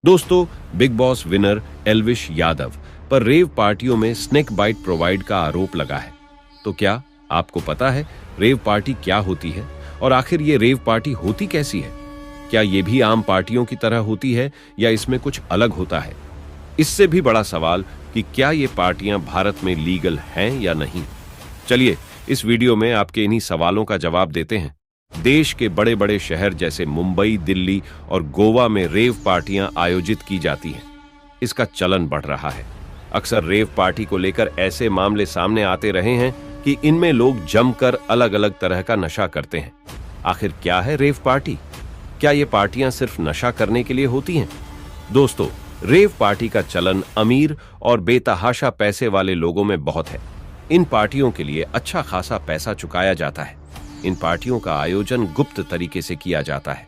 दोस्तों, big boss winner Elvish Yadav पर रेव पार्टियों में स्नेक बाइट प्रोवाइड का आरोप लगा है। तो क्या आपको पता है रेव पार्टी क्या होती है और आखिर ये रेव पार्टी होती कैसी है? क्या ये भी आम पार्टियों की तरह होती है या इसमें कुछ अलग होता है? इससे भी बड़ा सवाल कि क्या ये पार्टियां भारत में लीगल हैं या नहीं। चलिए इस वीडियो में आपके इन्हीं सवालों का जवाब देते हैं। देश के बड़े बड़े शहर जैसे मुंबई, दिल्ली और गोवा में रेव पार्टियां आयोजित की जाती हैं। इसका चलन बढ़ रहा है। अक्सर रेव पार्टी को लेकर ऐसे मामले सामने आते रहे हैं कि इनमें लोग जमकर अलग अलग तरह का नशा करते हैं। आखिर क्या है रेव पार्टी? क्या ये पार्टियां सिर्फ नशा करने के लिए होती हैं? दोस्तों, रेव पार्टी का चलन अमीर और बेतहाशा पैसे वाले लोगों में बहुत है। इन पार्टियों के लिए अच्छा खासा पैसा चुकाया जाता है। इन पार्टियों का आयोजन गुप्त तरीके से किया जाता है।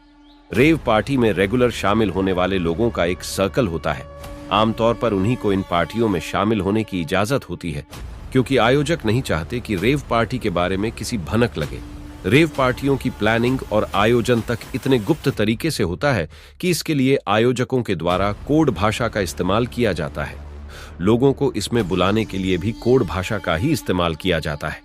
रेव पार्टी में रेगुलर शामिल होने वाले लोगों का एक सर्कल होता है। आमतौर पर उन्हीं को इन पार्टियों में शामिल होने की इजाजत होती है, क्योंकि आयोजक नहीं चाहते कि रेव पार्टी के बारे में किसी भनक लगे। रेव पार्टियों की प्लानिंग और आयोजन तक इतने गुप्त तरीके से होता है कि इसके लिए आयोजकों के द्वारा कोड भाषा का इस्तेमाल किया जाता है। लोगों को इसमें बुलाने के लिए भी कोड भाषा का ही इस्तेमाल किया जाता है।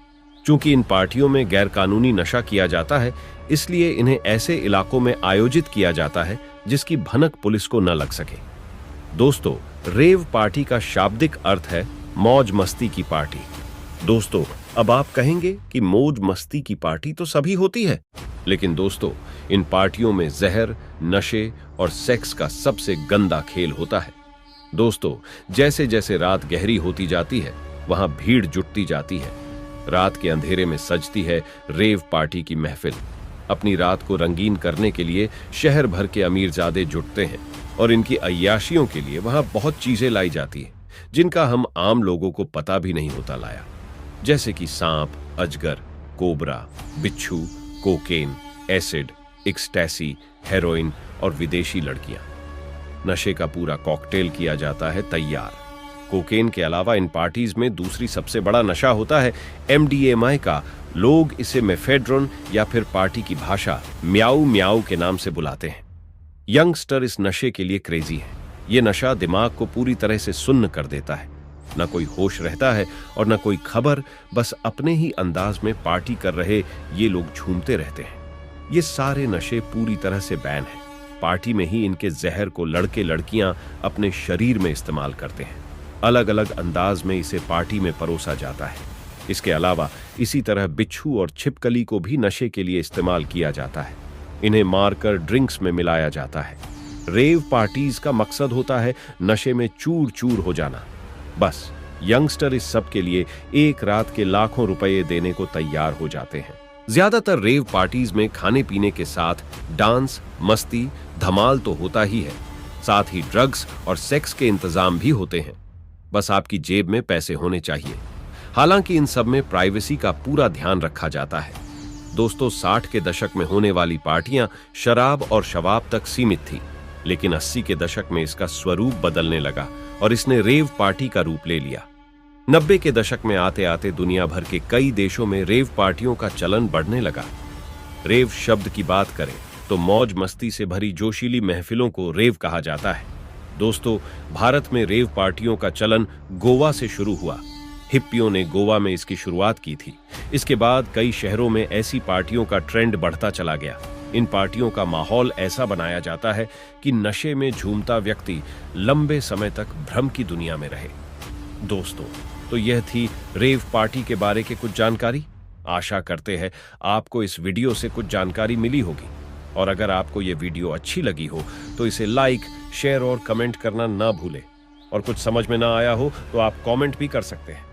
चूंकि इन पार्टियों में गैरकानूनी नशा किया जाता है, इसलिए इन्हें ऐसे इलाकों में आयोजित किया जाता है जिसकी भनक पुलिस को न लग सके। दोस्तों, रेव पार्टी का शाब्दिक अर्थ है मौज मस्ती की पार्टी। दोस्तों, अब आप कहेंगे कि मौज मस्ती की पार्टी तो सभी होती है, लेकिन दोस्तों, इन पार्टियों में जहर, नशे और सेक्स का सबसे गंदा खेल होता है। दोस्तों, जैसे जैसे रात गहरी होती जाती है, वहां भीड़ जुटती जाती है। रात के अंधेरे में सजती है रेव पार्टी की महफिल। अपनी रात को रंगीन करने के लिए शहर भर के अमीरजादे जुटते हैं और इनकी अय्याशियों के लिए वहां बहुत चीजें लाई जाती हैं जिनका हम आम लोगों को पता भी नहीं होता लाया, जैसे कि सांप, अजगर, कोबरा, बिच्छू, कोकेन, एसिड, एक्सटैसी, हेरोइन और विदेशी लड़कियां। नशे का पूरा कॉकटेल किया जाता है तैयार। कोकेन के अलावा इन पार्टीज में दूसरी सबसे बड़ा नशा होता है MDMA का। लोग इसे मेफेड्रोन या फिर पार्टी की भाषा म्याऊ म्याऊ के नाम से बुलाते हैं। यंगस्टर इस नशे के लिए क्रेजी है। यह नशा दिमाग को पूरी तरह से सुन्न कर देता है। न कोई होश रहता है और न कोई खबर। बस अपने ही अंदाज में पार्टी कर रहे ये लोग झूमते रहते हैं। ये सारे नशे पूरी तरह से बैन है। पार्टी में ही इनके जहर को लड़के लड़कियां अपने शरीर में इस्तेमाल करते हैं। अलग अलग अंदाज में इसे पार्टी में परोसा जाता है। इसके अलावा इसी तरह बिच्छू और छिपकली को भी नशे के लिए इस्तेमाल किया जाता है। इन्हें मारकर ड्रिंक्स में मिलाया जाता है। रेव पार्टीज का मकसद होता है नशे में चूर चूर हो जाना। बस यंगस्टर इस सब के लिए एक रात के लाखों रुपए देने को तैयार हो जाते हैं। ज्यादातर रेव पार्टीज में खाने पीने के साथ डांस, मस्ती, धमाल तो होता ही है, साथ ही ड्रग्स और सेक्स के इंतजाम भी होते हैं। बस आपकी जेब में पैसे होने चाहिए। हालांकि इन सब में प्राइवेसी का पूरा ध्यान रखा जाता है। दोस्तों, 60 के दशक में होने वाली पार्टियां शराब और शवाब तक सीमित थी, लेकिन 80 के दशक में इसका स्वरूप बदलने लगा और इसने रेव पार्टी का रूप ले लिया। 90 के दशक में आते आते दुनिया भर के कई देशों में रेव पार्टियों का चलन बढ़ने लगा। रेव शब्द की बात करें तो मौज मस्ती से भरी जोशीली महफिलों को रेव कहा जाता है। दोस्तों, भारत में रेव पार्टियों का चलन गोवा से शुरू हुआ। हिप्पियों ने गोवा में इसकी शुरुआत की थी। इसके बाद कई शहरों में ऐसी पार्टियों का ट्रेंड बढ़ता चला गया। इन पार्टियों का माहौल ऐसा बनाया जाता है कि नशे में झूमता व्यक्ति लंबे समय तक भ्रम की दुनिया में रहे। दोस्तों, तो यह थी रेव पार्टी के बारे की कुछ जानकारी। आशा करते हैं आपको इस वीडियो से कुछ जानकारी मिली होगी, और अगर आपको यह वीडियो अच्छी लगी हो तो इसे लाइक, शेयर और कमेंट करना ना भूलें। और कुछ समझ में ना आया हो तो आप कमेंट भी कर सकते हैं।